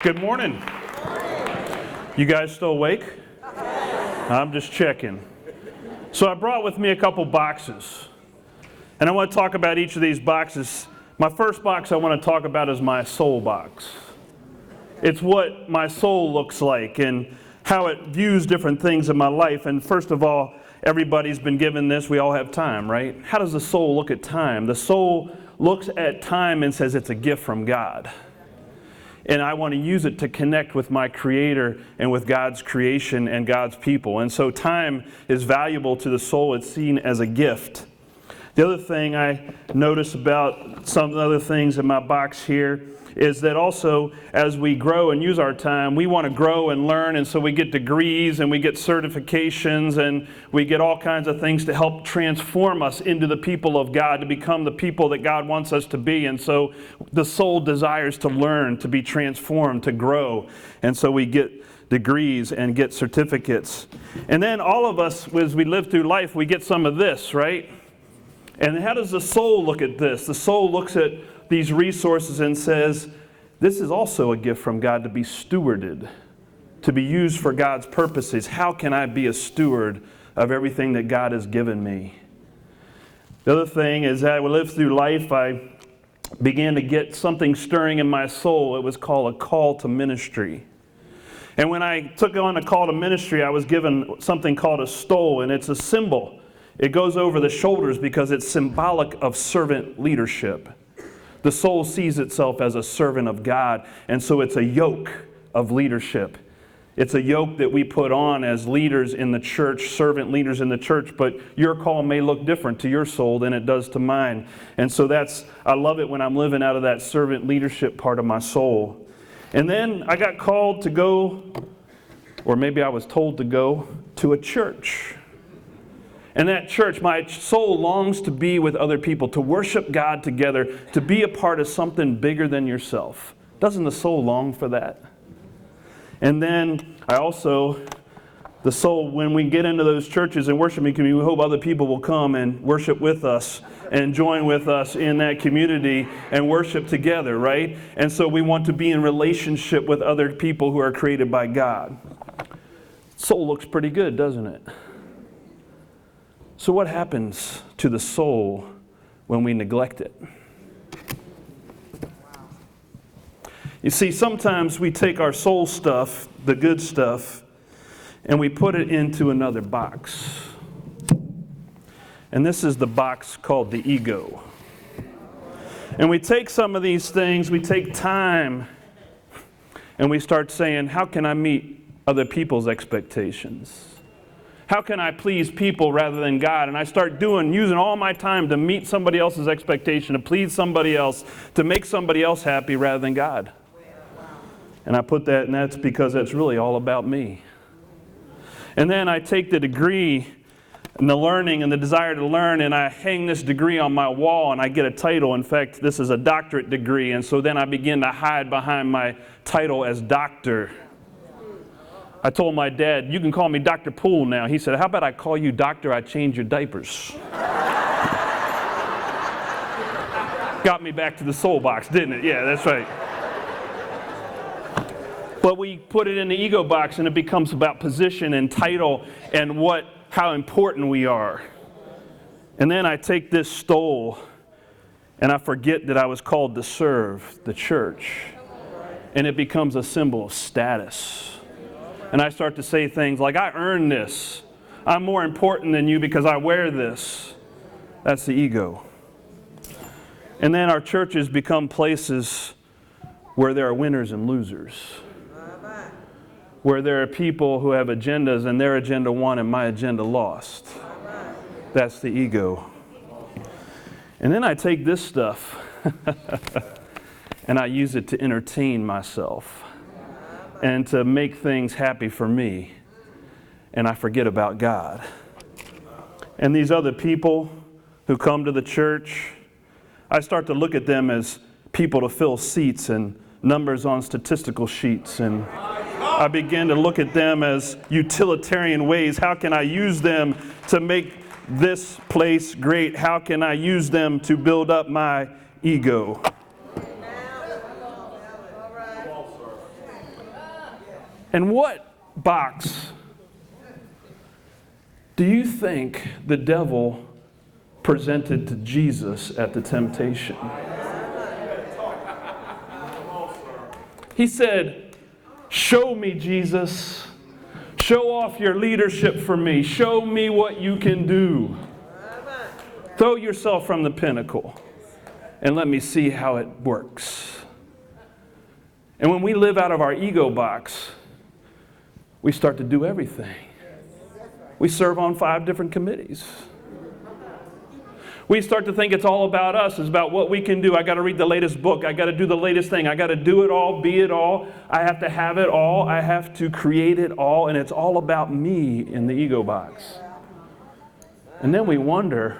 Good morning. You guys still awake? I'm just checking. So I brought with me a couple boxes. And I want to talk about each of these boxes. My first box I want to talk about is my soul box. It's what my soul looks like and how it views different things in my life. And first of all, everybody's been given this. We all have time, right? How does the soul look at time? The soul looks at time and says it's a gift from God. And I want to use it to connect with my Creator and with God's creation and God's people. And so time is valuable to the soul. It's seen as a gift. The other thing I notice about some other things in my box here is that also as we grow and use our time, we want to grow and learn, and so we get degrees and we get certifications and we get all kinds of things to help transform us into the people of God, to become the people that God wants us to be. And so the soul desires to learn, to be transformed, to grow, and so we get degrees and get certificates. And then all of us, as we live through life, we get some of this, right? And how does the soul look at this? The soul looks at these resources and says, this is also a gift from God to be stewarded, to be used for God's purposes. How can I be a steward of everything that God has given me? The other thing is that I live through life, I began to get something stirring in my soul. It was called a call to ministry. And when I took on a call to ministry, I was given something called a stole, and it's a symbol. It goes over the shoulders because it's symbolic of servant leadership. The soul sees itself as a servant of God, and so it's a yoke of leadership. It's a yoke that we put on as leaders in the church, servant leaders in the church, but your call may look different to your soul than it does to mine. And so I love it when I'm living out of that servant leadership part of my soul. And then I got called to go, or maybe I was told to go, to a church. And that church, my soul longs to be with other people, to worship God together, to be a part of something bigger than yourself. Doesn't the soul long for that? And then the soul, when we get into those churches and worshiping community, we hope other people will come and worship with us and join with us in that community and worship together, right? And so we want to be in relationship with other people who are created by God. Soul looks pretty good, doesn't it? So what happens to the soul when we neglect it? You see, sometimes we take our soul stuff, the good stuff, and we put it into another box. And this is the box called the ego. And we take some of these things, we take time, and we start saying, how can I meet other people's expectations? How can I please people rather than God? And I start using all my time to meet somebody else's expectation, to please somebody else, to make somebody else happy rather than God. And I put that, and that's because that's really all about me. And then I take the degree and the learning and the desire to learn, and I hang this degree on my wall, and I get a title. In fact, this is a doctorate degree, and so then I begin to hide behind my title as doctor. I told my dad, you can call me Dr. Poole now. He said, how about I call you Doctor, I change your diapers? Got me back to the soul box, didn't it? Yeah, that's right. But we put it in the ego box and it becomes about position and title and how important we are. And then I take this stole and I forget that I was called to serve the church. And it becomes a symbol of status. And I start to say things like, I earned this. I'm more important than you because I wear this. That's the ego. And then our churches become places where there are winners and losers. Where there are people who have agendas and their agenda won and my agenda lost. That's the ego. And then I take this stuff and I use it to entertain myself. And to make things happy for me. And I forget about God. And these other people who come to the church, I start to look at them as people to fill seats and numbers on statistical sheets. And I begin to look at them as utilitarian ways. How can I use them to make this place great? How can I use them to build up my ego? And what box do you think the devil presented to Jesus at the temptation? He said, "Show me, Jesus. Show off your leadership for me. Show me what you can do. Throw yourself from the pinnacle and let me see how it works." And when we live out of our ego box, we start to do everything. We serve on 5 different committees. We start to think it's all about us. It's about what we can do. I got to read the latest book. I got to do the latest thing. I got to do it all, be it all. I have to have it all. I have to create it all. And it's all about me in the ego box. And then we wonder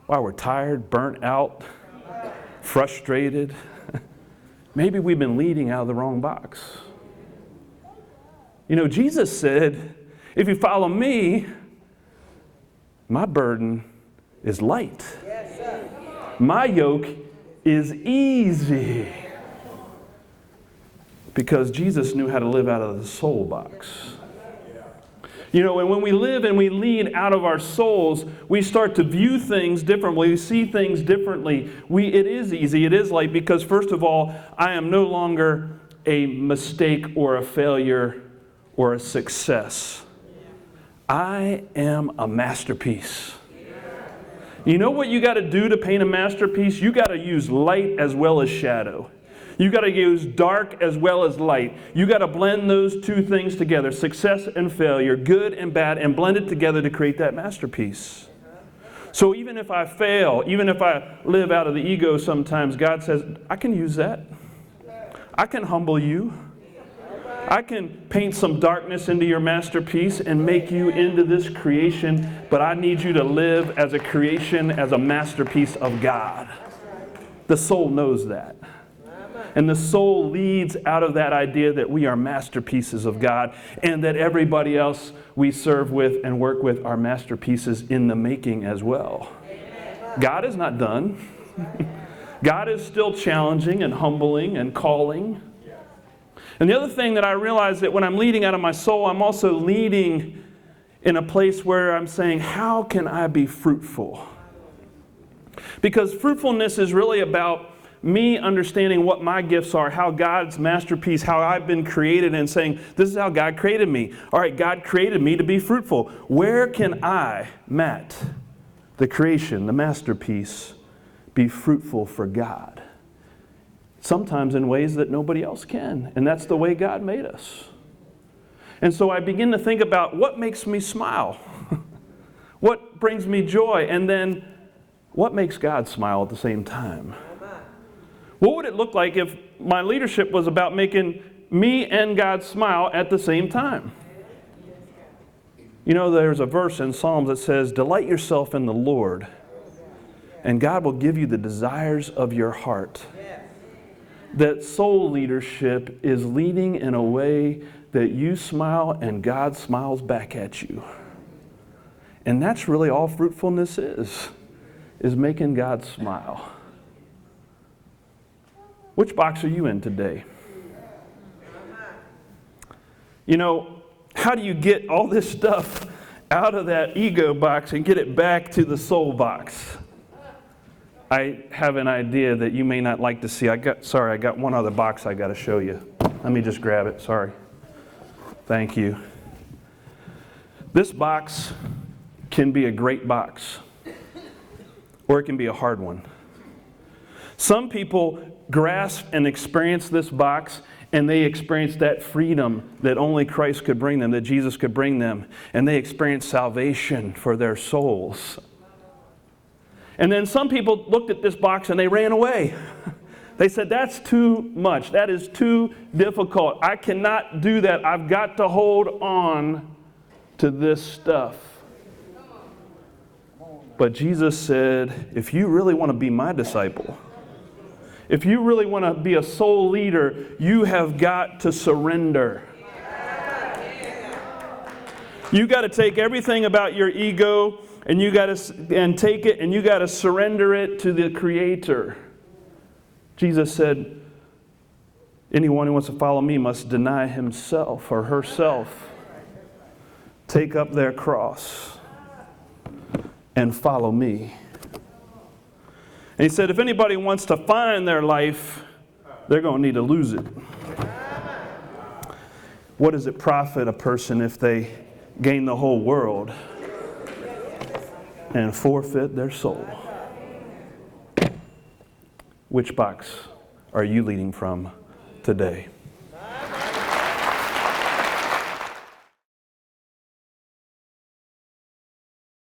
why we're tired, burnt out, frustrated. Maybe we've been leading out of the wrong box. You know, Jesus said, if you follow me, my burden is light. My yoke is easy. Because Jesus knew how to live out of the soul box. You know, and when we live and we lead out of our souls, we start to view things differently. We see things differently. It is easy. It is light because, first of all, I am no longer a mistake or a failure or a success. I am a masterpiece. You know what you got to do to paint a masterpiece? You got to use light as well as shadow. You got to use dark as well as light. You got to blend those 2 things together, success and failure, good and bad, and blend it together to create that masterpiece. So even if I fail, even if I live out of the ego sometimes, God says, I can use that. I can humble you. I can paint some darkness into your masterpiece and make you into this creation, but I need you to live as a creation, as a masterpiece of God. The soul knows that. And the soul leads out of that idea that we are masterpieces of God and that everybody else we serve with and work with are masterpieces in the making as well. God is not done. God is still challenging and humbling and calling. And the other thing that I realize that when I'm leading out of my soul, I'm also leading in a place where I'm saying, how can I be fruitful? Because fruitfulness is really about me understanding what my gifts are, how God's masterpiece, how I've been created, and saying, this is how God created me. All right, God created me to be fruitful. Where can I, Matt, the creation, the masterpiece, be fruitful for God? Sometimes in ways that nobody else can. And that's the way God made us. And so I begin to think about what makes me smile? What brings me joy? And then what makes God smile at the same time? What would it look like if my leadership was about making me and God smile at the same time? You know, there's a verse in Psalms that says, delight yourself in the Lord, and God will give you the desires of your heart. That soul leadership is leading in a way that you smile and God smiles back at you. And that's really all fruitfulness is making God smile. Which box are you in today? You know, how do you get all this stuff out of that ego box and get it back to the soul box? I have an idea that you may not like to see. I got one other box I got to show you. Let me just grab it. Sorry. Thank you. This box can be a great box, or it can be a hard one. Some people grasp and experience this box, and they experience that freedom that only Christ could bring them, that Jesus could bring them, and they experience salvation for their souls. And then some people looked at this box and they ran away. They said, that's too much. That is too difficult. I cannot do that. I've got to hold on to this stuff. But Jesus said, if you really want to be my disciple, if you really want to be a soul leader, you have got to surrender. You got to take everything about your ego and you got to take it and you got to surrender it to the Creator. Jesus said, Anyone who wants to follow me must deny himself or herself, take up their cross, and follow me. And he said, if anybody wants to find their life, they're going to need to lose it. What does it profit a person if they gain the whole world and forfeit their soul? Which box are you leading from today?